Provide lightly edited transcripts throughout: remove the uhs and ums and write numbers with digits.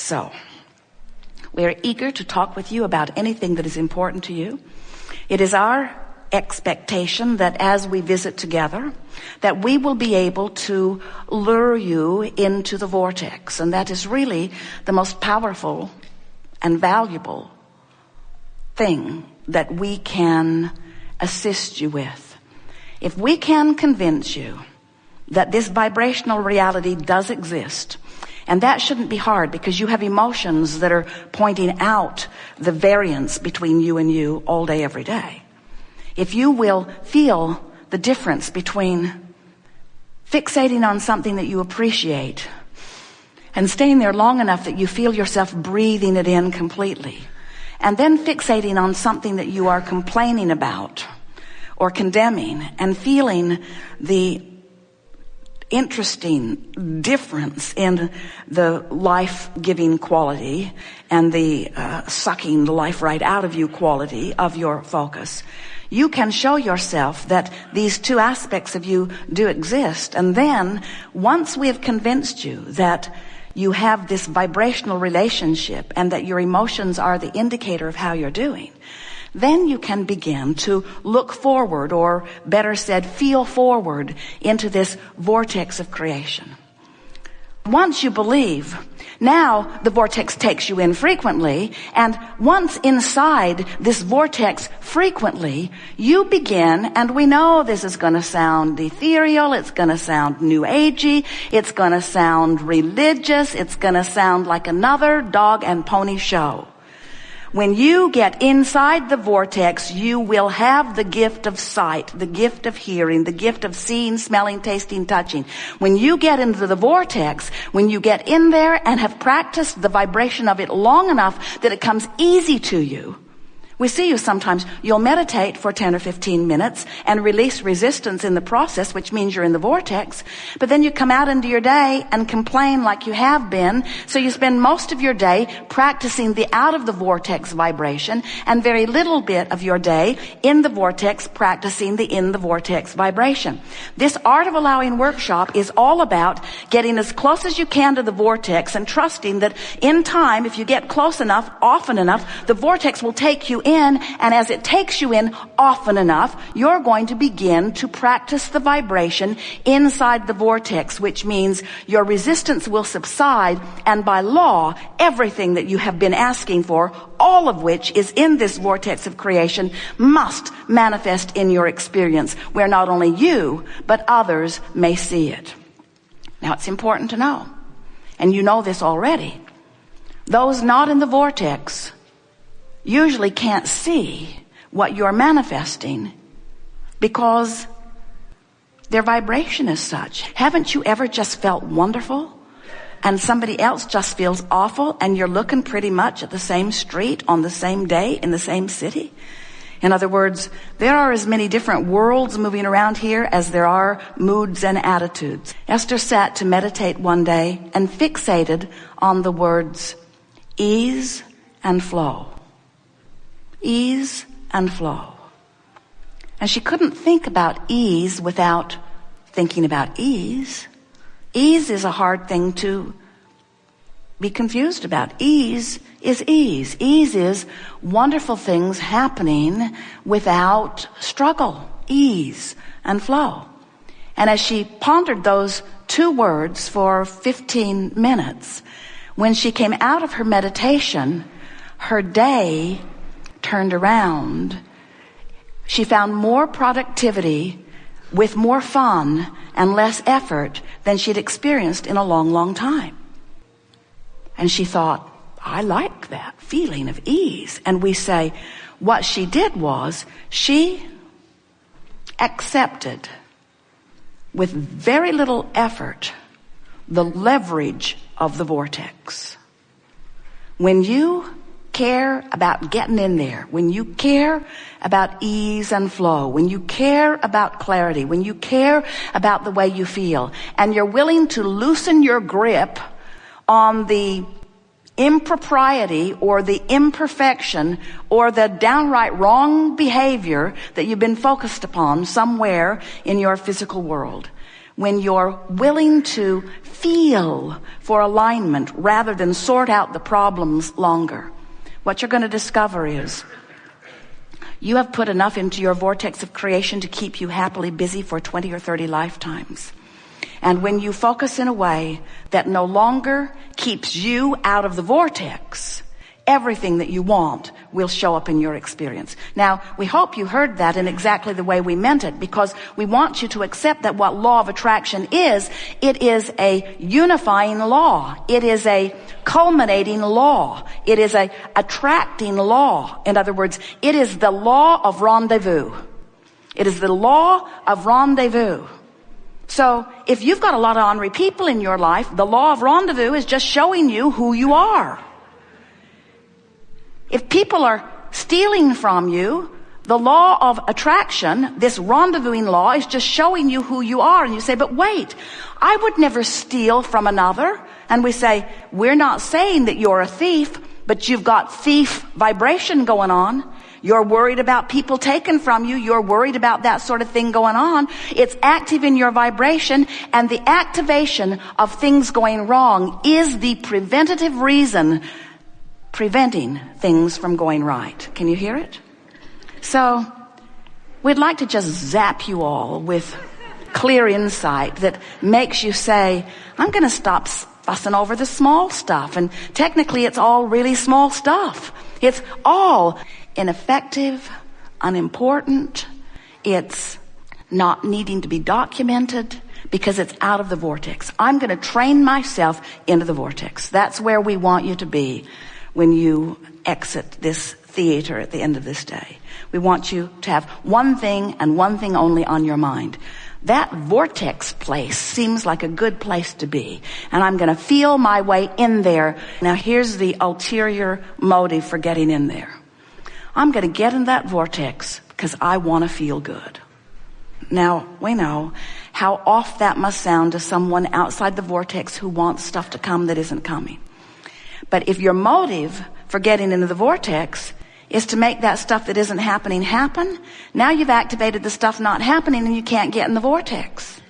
So, we're eager to talk with you about anything that is important to you. It is our expectation that as we visit together, that we will be able to lure you into the vortex. And that is really the most powerful and valuable thing that we can assist you with. If we can convince you that this vibrational reality does exist, and that shouldn't be hard because you have emotions that are pointing out the variance between you and you all day, every day. If you will feel the difference between fixating on something that you appreciate and staying there long enough that you feel yourself breathing it in completely, and then fixating on something that you are complaining about or condemning and feeling the interesting difference in the life-giving quality and the sucking the life right out of you quality of your focus, you can show yourself that these two aspects of you do exist. And then once we have convinced you that you have this vibrational relationship and that your emotions are the indicator of how you're doing, then you can begin to look forward, or better said, feel forward into this vortex of creation. Once you believe, now the vortex takes you in frequently, and once inside this vortex frequently, you begin, and we know this is going to sound ethereal, it's going to sound new agey, it's going to sound religious, it's going to sound like another dog and pony show. When you get inside the vortex, you will have the gift of sight, the gift of hearing, the gift of seeing, smelling, tasting, touching. When you get into the vortex, when you get in there and have practiced the vibration of it long enough that it comes easy to you, we see you sometimes, you'll meditate for 10 or 15 minutes and release resistance in the process, which means you're in the vortex. But then you come out into your day and complain like you have been. So you spend most of your day practicing the out of the vortex vibration and very little bit of your day in the vortex practicing the in the vortex vibration. This Art of Allowing workshop is all about getting as close as you can to the vortex and trusting that in time, if you get close enough, often enough, the vortex will take you in, and as it takes you in often enough, you're going to begin to practice the vibration inside the vortex, which means your resistance will subside, and by law, everything that you have been asking for, all of which is in this vortex of creation, must manifest in your experience, where not only you, but others may see it. Now, it's important to know, and you know this already, those not in the vortex usually can't see what you're manifesting because their vibration is such. Haven't you ever just felt wonderful and somebody else just feels awful and you're looking pretty much at the same street on the same day in the same city? In other words, there are as many different worlds moving around here as there are moods and attitudes. Esther sat to meditate one day and fixated on the words ease and flow. Ease and flow. And she couldn't think about ease without thinking about ease. Ease is a hard thing to be confused about. Ease is ease. Ease is wonderful things happening without struggle. Ease and flow. And as she pondered those two words for 15 minutes, when she came out of her meditation, her day turned around. She found more productivity with more fun and less effort than she'd experienced in a long, long time. And she thought, I like that feeling of ease. And we say, what she did was she accepted with very little effort the leverage of the vortex. When you care about getting in there, when you care about ease and flow, when you care about clarity, when you care about the way you feel, and you're willing to loosen your grip on the impropriety or the imperfection or the downright wrong behavior that you've been focused upon somewhere in your physical world. when you're willing to feel for alignment rather than sort out the problems longer, what you're going to discover is you have put enough into your vortex of creation to keep you happily busy for 20 or 30 lifetimes. And when you focus in a way that no longer keeps you out of the vortex, everything that you want will show up in your experience. Now, we hope you heard that in exactly the way we meant it, because we want you to accept that what law of attraction is, it is a unifying law. It is a culminating law. It is a attracting law. In other words, it is the law of rendezvous. It is the law of rendezvous. So if you've got a lot of ornery people in your life, the law of rendezvous is just showing you who you are. If people are stealing from you, the law of attraction, this rendezvousing law, is just showing you who you are. And you say, but wait, I would never steal from another. And we say, we're not saying that you're a thief, but you've got thief vibration going on. You're worried about people taken from you. You're worried about that sort of thing going on. It's active in your vibration, and the activation of things going wrong is the preventative reason preventing things from going right. Can you hear it? So we'd like to just zap you all with clear insight that makes you say, I'm going to stop fussing over the small stuff. And technically it's all really small stuff. It's all ineffective, unimportant. It's not needing to be documented because it's out of the vortex. I'm going to train myself into the vortex. That's where we want you to be when you exit this theater at the end of this day. We want you to have one thing and one thing only on your mind. That vortex place seems like a good place to be, and I'm going to feel my way in there. Now here's the ulterior motive for getting in there. I'm going to get in that vortex because I want to feel good. Now, we know how off that must sound to someone outside the vortex who wants stuff to come that isn't coming. But if your motive for getting into the vortex is to make that stuff that isn't happening happen, now you've activated the stuff not happening and you can't get in the vortex.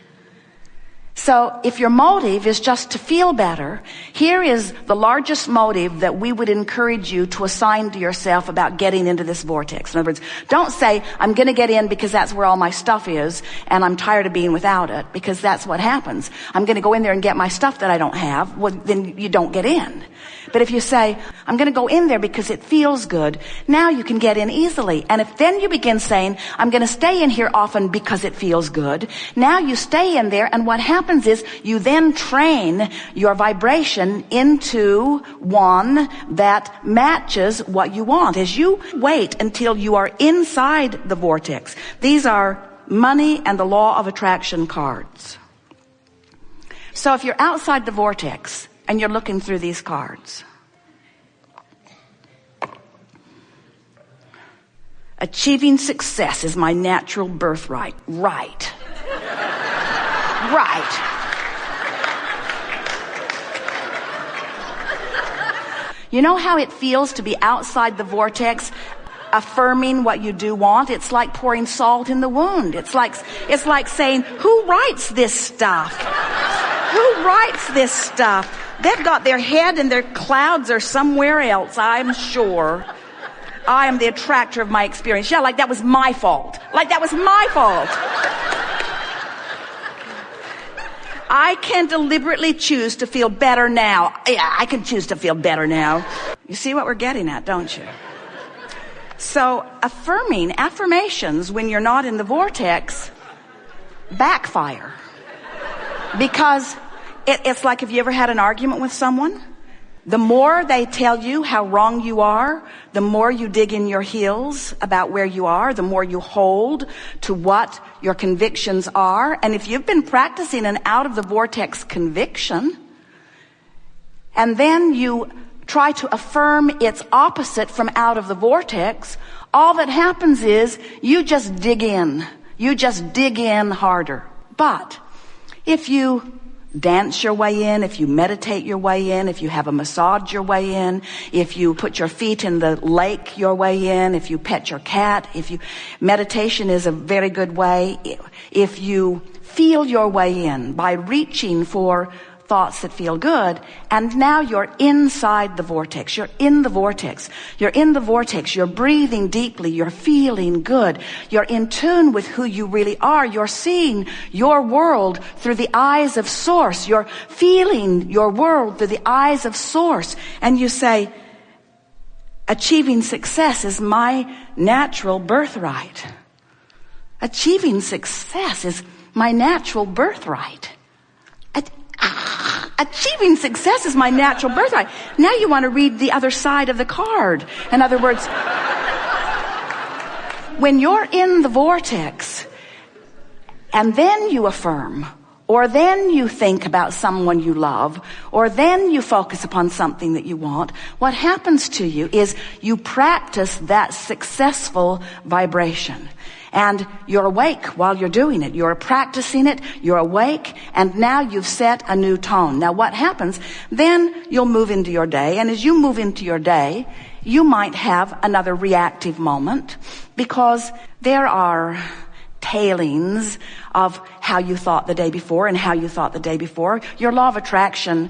So if your motive is just to feel better, here is the largest motive that we would encourage you to assign to yourself about getting into this vortex. In other words, don't say, I'm going to get in because that's where all my stuff is and I'm tired of being without it, because that's what happens. I'm going to go in there and get my stuff that I don't have. Well, then you don't get in. But if you say, I'm going to go in there because it feels good, now you can get in easily. And if then you begin saying, I'm going to stay in here often because it feels good, now you stay in there, and what happens is you then train your vibration into one that matches what you want. As you wait until you are inside the vortex, these are money and the law of attraction cards. So if you're outside the vortex and you're looking through these cards, achieving success is my natural birthright. Right. Right. You know how it feels to be outside the vortex, affirming what you do want? It's like pouring salt in the wound. It's like saying, who writes this stuff? Who writes this stuff? They've got their head and their clouds are somewhere else, I'm sure. I am the attractor of my experience. Yeah, like that was my fault. Like that was my fault. I can deliberately choose to feel better now. Yeah, I can choose to feel better now. You see what we're getting at, don't you? So affirmations when you're not in the vortex backfire. Because it's like, have you ever had an argument with someone? The more they tell you how wrong you are, the more you dig in your heels about where you are, the more you hold to what your convictions are. And if you've been practicing an out of the vortex conviction, and then you try to affirm its opposite from out of the vortex, all that happens is you just dig in. You just dig in harder. But if you dance your way in, if you meditate your way in, if you have a massage your way in, if you put your feet in the lake your way in, if you pet your cat, meditation is a very good way. If you feel your way in by reaching for thoughts that feel good, and now you're inside the vortex. You're in the vortex. You're in the vortex. You're breathing deeply. You're feeling good. You're in tune with who you really are. You're seeing your world through the eyes of Source. You're feeling your world through the eyes of Source. And you say, achieving success is my natural birthright. Achieving success is my natural birthright. Achieving success is my natural birthright. Now you want to read the other side of the card. In other words, when you're in the vortex and then you affirm, or then you think about someone you love, or then you focus upon something that you want, what happens to you is you practice that successful vibration. And you're awake while you're doing it. You're practicing it. You're awake. And now you've set a new tone. Now what happens? Then you'll move into your day. And as you move into your day, you might have another reactive moment, because there are tailings of how you thought the day before and how you thought the day before. Your law of attraction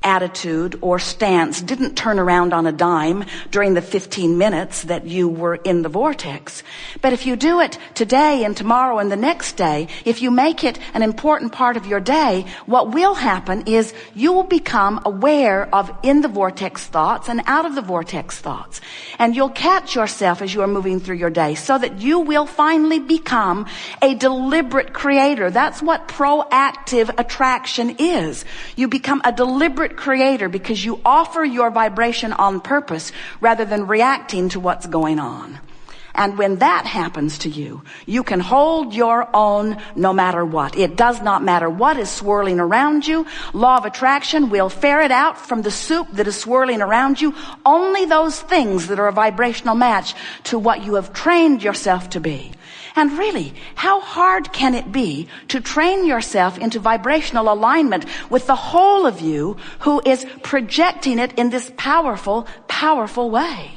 attitude or stance didn't turn around on a dime during the 15 minutes that you were in the vortex. But if you do it today and tomorrow and the next day, if you make it an important part of your day, what will happen is you will become aware of in the vortex thoughts and out of the vortex thoughts. And you'll catch yourself as you are moving through your day, so that you will finally become a deliberate creator. That's what proactive attraction is. You become a deliberate creator because you offer your vibration on purpose rather than reacting to what's going on. And when that happens to you, you can hold your own no matter what. It does not matter what is swirling around you. Law of attraction will ferret out from the soup that is swirling around you only those things that are a vibrational match to what you have trained yourself to be. And really, how hard can it be to train yourself into vibrational alignment with the whole of you who is projecting it in this powerful, powerful way?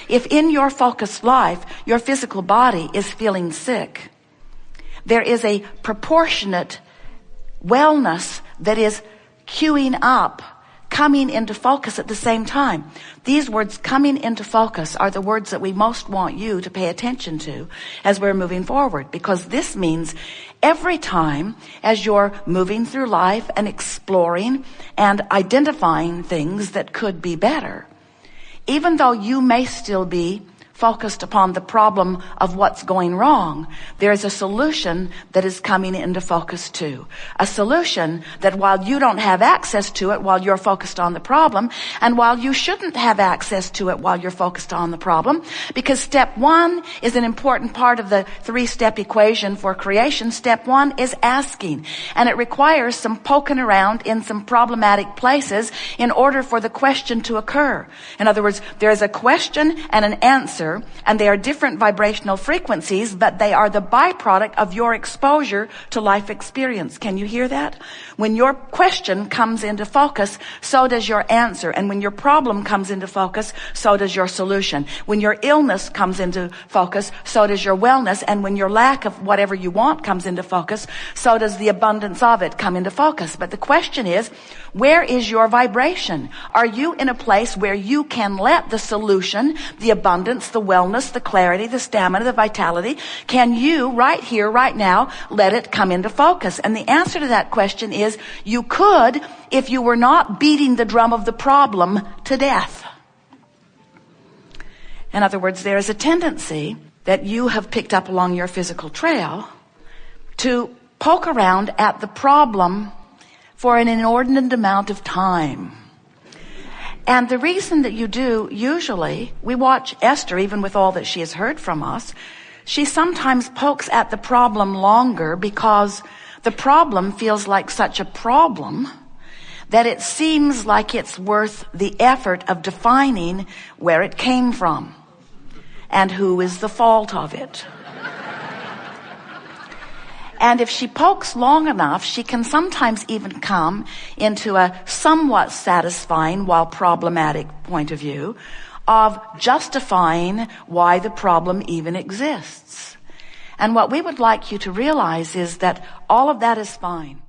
If in your focused life, your physical body is feeling sick, there is a proportionate wellness that is queuing up, coming into focus at the same time. These words, coming into focus, are the words that we most want you to pay attention to as we're moving forward, because this means every time as you're moving through life and exploring and identifying things that could be better, even though you may still be focused upon the problem of what's going wrong, there is a solution that is coming into focus too. A solution that, while you don't have access to it while you're focused on the problem, and while you shouldn't have access to it while you're focused on the problem, because step one is an important part of the 3-step equation for creation. Step one is asking, and it requires some poking around in some problematic places in order for the question to occur. In other words, there is a question and an answer, and they are different vibrational frequencies, but they are the byproduct of your exposure to life experience. Can you hear that? When your question comes into focus, so does your answer. And when your problem comes into focus, so does your solution. When your illness comes into focus, so does your wellness. And when your lack of whatever you want comes into focus, so does the abundance of it come into focus. But the question is, where is your vibration? Are you in a place where you can let the solution, the abundance, the wellness, the clarity, the stamina, the vitality, can you right here, right now, let it come into focus? And the answer to that question is, you could if you were not beating the drum of the problem to death. In other words, there is a tendency that you have picked up along your physical trail to poke around at the problem for an inordinate amount of time. And the reason that you do, usually, we watch Esther, even with all that she has heard from us, she sometimes pokes at the problem longer because the problem feels like such a problem that it seems like it's worth the effort of defining where it came from and who is the fault of it. And if she pokes long enough, she can sometimes even come into a somewhat satisfying while problematic point of view of justifying why the problem even exists. And what we would like you to realize is that all of that is fine.